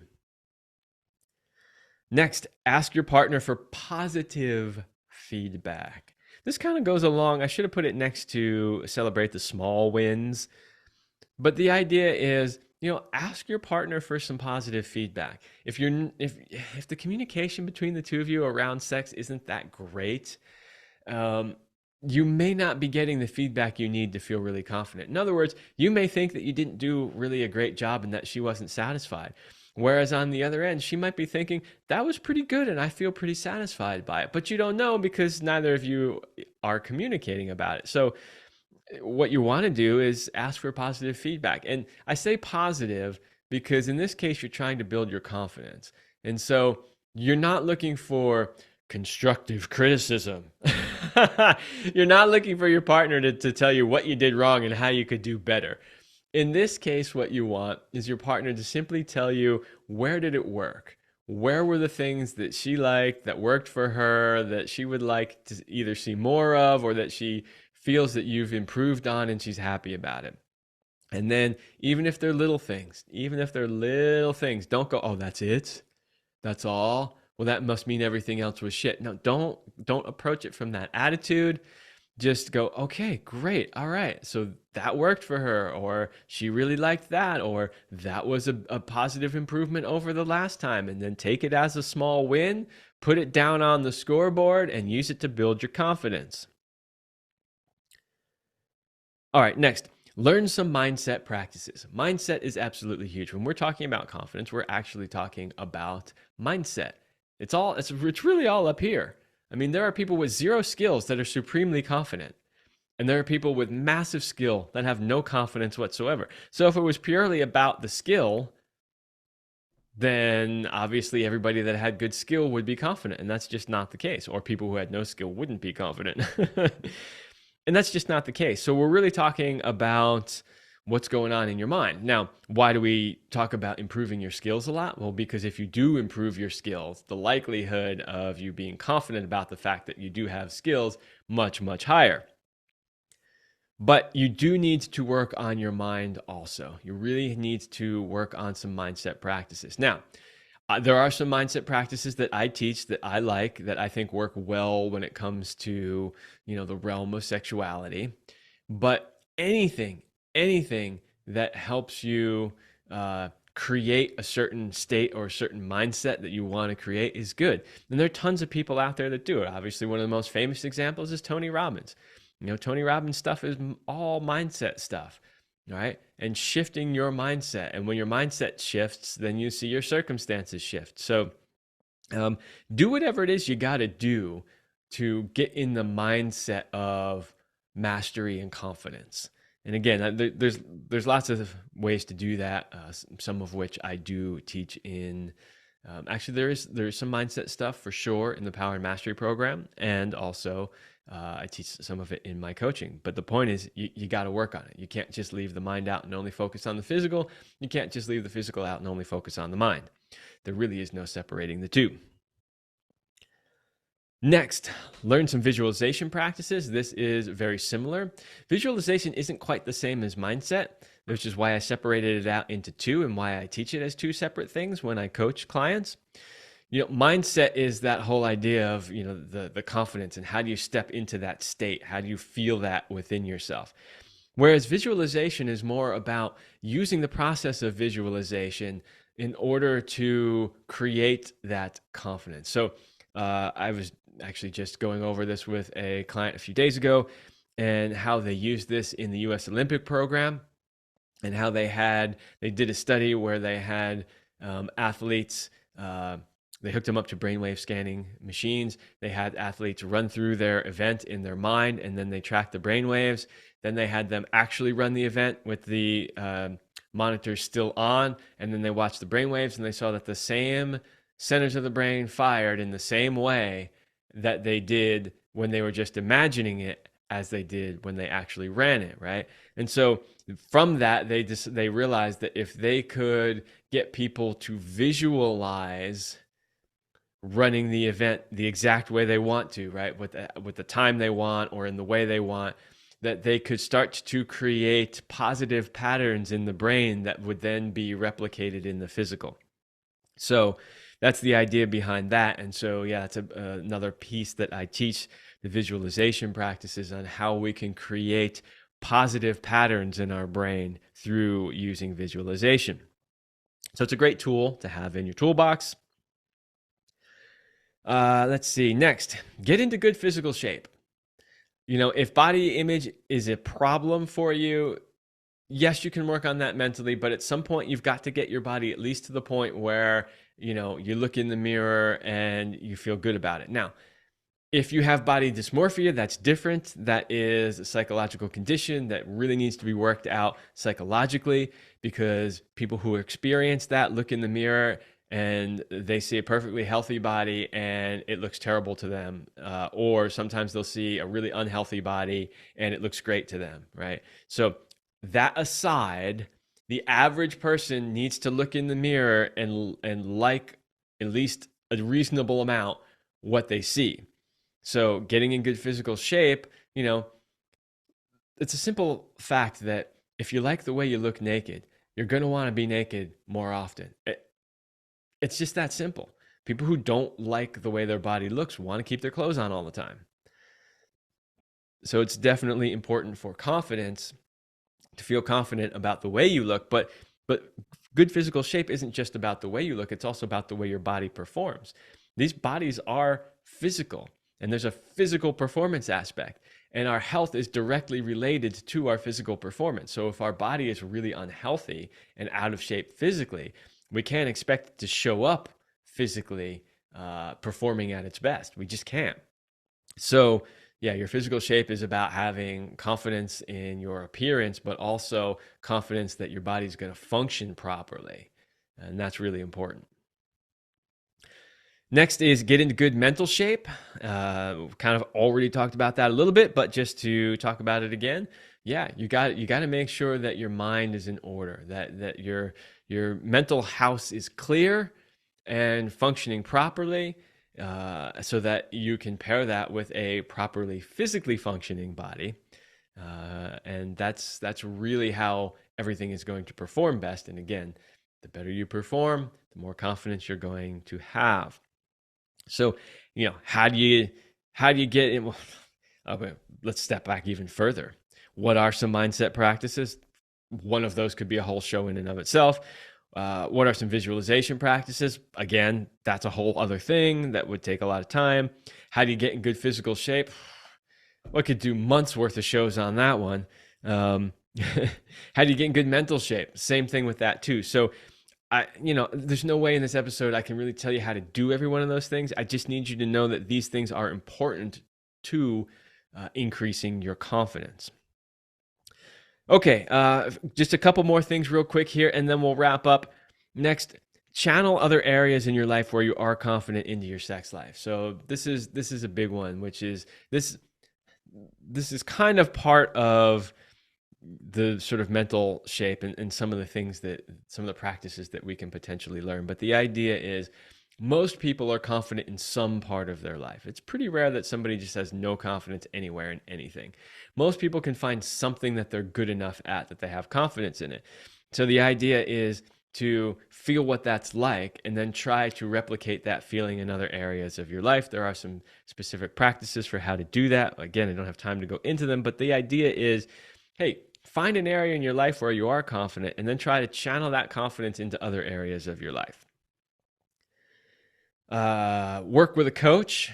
Next, ask your partner for positive feedback. This kind of goes along. I should have put it next to celebrate the small wins. But the idea is, ask your partner for some positive feedback. If the communication between the two of you around sex isn't that great, you may not be getting the feedback you need to feel really confident. In other words, you may think that you didn't do really a great job and that she wasn't satisfied. Whereas on the other end, she might be thinking, that was pretty good and I feel pretty satisfied by it. But you don't know because neither of you are communicating about it. So what you want to do is ask for positive feedback. And I say positive because in this case, you're trying to build your confidence. And so you're not looking for constructive criticism. You're not looking for your partner to tell you what you did wrong and how you could do better. In this case, what you want is your partner to simply tell you, where did it work? Where were the things that she liked, that worked for her, that she would like to either see more of, or that she feels that you've improved on and she's happy about it? And then even if they're little things, don't go, oh, that's it? That's all? Well, that must mean everything else was shit. No, don't approach it from that attitude. just go, okay, great. All right. So that worked for her, or she really liked that, or that was a positive improvement over the last time. And then take it as a small win, put it down on the scoreboard, and use it to build your confidence. All right, next, learn some mindset practices. Mindset is absolutely huge. When we're talking about confidence, we're actually talking about mindset. It's really all up here. I mean, there are people with zero skills that are supremely confident. And there are people with massive skill that have no confidence whatsoever. So if it was purely about the skill, then obviously everybody that had good skill would be confident. And that's just not the case. Or people who had no skill wouldn't be confident. And that's just not the case. So we're really talking about what's going on in your mind. Now, why do we talk about improving your skills a lot? Well, because if you do improve your skills, the likelihood of you being confident about the fact that you do have skills much, much higher. But you do need to work on your mind also. You really need to work on some mindset practices. Now, there are some mindset practices that I teach that I like, that I think work well when it comes to, the realm of sexuality. But anything that helps you create a certain state or a certain mindset that you want to create is good. And there are tons of people out there that do it. Obviously, one of the most famous examples is Tony Robbins. Tony Robbins stuff is all mindset stuff. Right? And shifting your mindset. And when your mindset shifts, then you see your circumstances shift. So do whatever it is you got to do to get in the mindset of mastery and confidence. And again, there's lots of ways to do that, some of which I do teach in. Actually, there's some mindset stuff for sure in the Power and Mastery program, and also I teach some of it in my coaching. But the point is, you got to work on it. You can't just leave the mind out and only focus on the physical. You can't just leave the physical out and only focus on the mind. There really is no separating the two. Next, learn some visualization practices. This is very similar. Visualization isn't quite the same as mindset, which is why I separated it out into two and why I teach it as two separate things when I coach clients. Mindset is that whole idea of, the confidence and how do you step into that state? How do you feel that within yourself? Whereas visualization is more about using the process of visualization in order to create that confidence. So I was actually just going over this with a client a few days ago, and how they use this in the U.S. Olympic program, and how they did a study where they had athletes, they hooked them up to brainwave scanning machines. They had athletes run through their event in their mind, and then they tracked the brainwaves. Then they had them actually run the event with the monitors still on, and then they watched the brainwaves, and they saw that the same centers of the brain fired in the same way that they did when they were just imagining it as they did when they actually ran it, right? And so from that, they realized that if they could get people to visualize running the event the exact way they want to, right, with the time they want or in the way they want, that they could start to create positive patterns in the brain that would then be replicated in the physical. So that's the idea behind that. And so, yeah, that's another piece that I teach, the visualization practices on how we can create positive patterns in our brain through using visualization. So it's a great tool to have in your toolbox. Let's see. Next, get into good physical shape. If body image is a problem for you, yes, you can work on that mentally, but at some point you've got to get your body at least to the point where, you look in the mirror and you feel good about it. Now, if you have body dysmorphia, that's different. That is a psychological condition that really needs to be worked out psychologically, because people who experience that look in the mirror and they see a perfectly healthy body and it looks terrible to them. Or sometimes they'll see a really unhealthy body and it looks great to them, right? So that aside, the average person needs to look in the mirror and like at least a reasonable amount what they see. So getting in good physical shape, it's a simple fact that if you like the way you look naked, you're going to want to be naked more often. It's just that simple. People who don't like the way their body looks want to keep their clothes on all the time. So it's definitely important for confidence to feel confident about the way you look, but good physical shape isn't just about the way you look, it's also about the way your body performs. These bodies are physical, and there's a physical performance aspect, and our health is directly related to our physical performance. So if our body is really unhealthy and out of shape physically, we can't expect it to show up physically performing at its best. We just can't. So yeah, your physical shape is about having confidence in your appearance, but also confidence that your body's going to function properly. And that's really important. Next is get into good mental shape. Kind of already talked about that a little bit, but just to talk about it again, yeah, you got to make sure that your mind is in order, that your mental house is clear and functioning properly, so that you can pair that with a properly physically functioning body, and that's really how everything is going to perform best. And again, the better you perform, the more confidence you're going to have. So, how do you get in? Well, okay, let's step back even further. What are some mindset practices? One of those could be a whole show in and of itself. What are some visualization practices? Again, that's a whole other thing that would take a lot of time. How do you get in good physical shape? We could do months worth of shows on that one. How do you get in good mental shape? Same thing with that too. So there's no way in this episode I can really tell you how to do every one of those things. I just need you to know that these things are important to increasing your confidence. Okay, just a couple more things real quick here, and then we'll wrap up. Next, channel other areas in your life where you are confident into your sex life. So this is a big one, which is this is kind of part of the sort of mental shape and some of the practices that we can potentially learn. But the idea is most people are confident in some part of their life. It's pretty rare that somebody just has no confidence anywhere in anything. Most people can find something that they're good enough at, that they have confidence in it. So the idea is to feel what that's like and then try to replicate that feeling in other areas of your life. There are some specific practices for how to do that. Again, I don't have time to go into them, but the idea is, hey, find an area in your life where you are confident and then try to channel that confidence into other areas of your life. Work with a coach.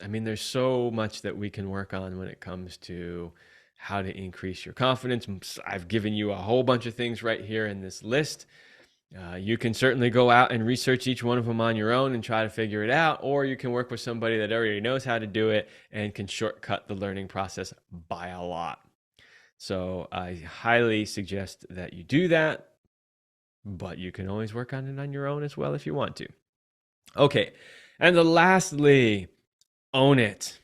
I mean, there's so much that we can work on when it comes to how to increase your confidence. I've given you a whole bunch of things right here in this list. You can certainly go out and research each one of them on your own and try to figure it out, or you can work with somebody that already knows how to do it and can shortcut the learning process by a lot. So I highly suggest that you do that, but you can always work on it on your own as well if you want to. Okay, and lastly, own it.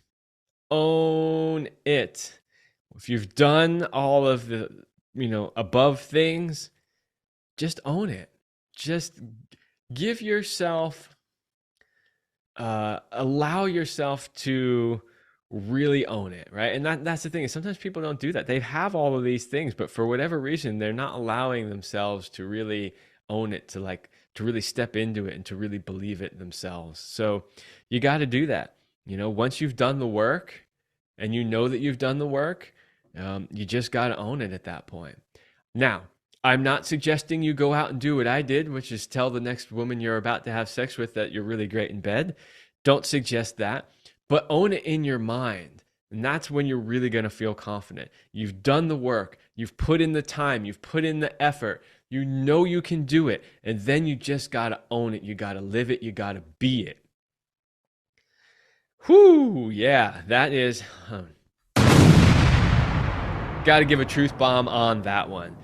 Own it. If you've done all of the, above things, just own it. Just give yourself, allow yourself to really own it, right? And that's the thing, is sometimes people don't do that. They have all of these things, but for whatever reason, they're not allowing themselves to really own it, to really step into it and to really believe it themselves. So you got to do that. Once you've done the work and you know that you've done the work, you just got to own it at that point. Now, I'm not suggesting you go out and do what I did, which is tell the next woman you're about to have sex with that you're really great in bed. Don't suggest that, but own it in your mind. And that's when you're really going to feel confident. You've done the work. You've put in the time. You've put in the effort. You know you can do it. And then you just got to own it. You got to live it. You got to be it. Whew, yeah, that is... Got to give a truth bomb on that one.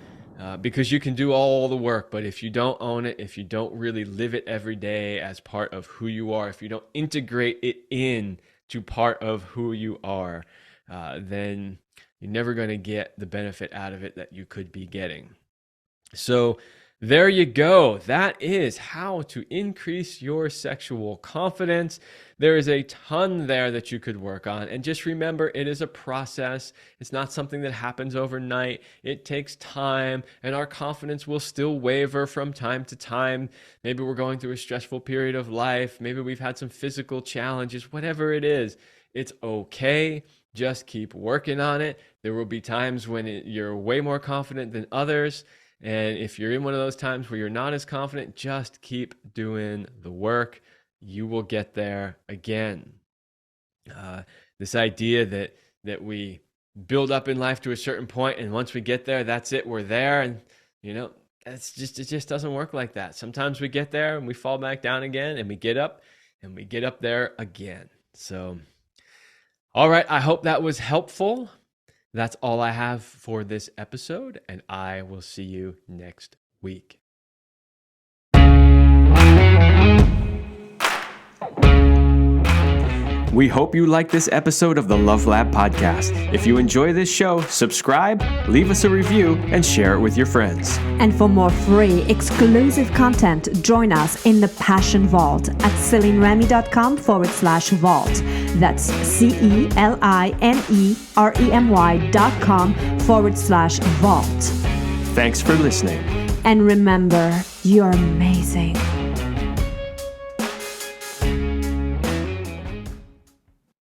Because you can do all the work, but if you don't own it, if you don't really live it every day as part of who you are, if you don't integrate it in to part of who you are, then you're never going to get the benefit out of it that you could be getting. So there you go. That is how to increase your sexual confidence. There is a ton there that you could work on. And just remember, it is a process. It's not something that happens overnight. It takes time, and our confidence will still waver from time to time. Maybe we're going through a stressful period of life. Maybe we've had some physical challenges, whatever it is. It's okay. Just keep working on it. There will be times when you're way more confident than others. And if you're in one of those times where you're not as confident, just keep doing the work. You will get there again. This idea that we build up in life to a certain point, and once we get there, that's it, we're there. And it just doesn't work like that. Sometimes we get there and we fall back down again, and we get up there again. So, all right, I hope that was helpful. That's all I have for this episode, and I will see you next week. We hope you like this episode of the Love Lab podcast. If you enjoy this show, subscribe, leave us a review, and share it with your friends. And for more free, exclusive content, join us in the Passion Vault at CelineRemy.com/vault. That's CelineRemy.com/vault. Thanks for listening. And remember, you're amazing.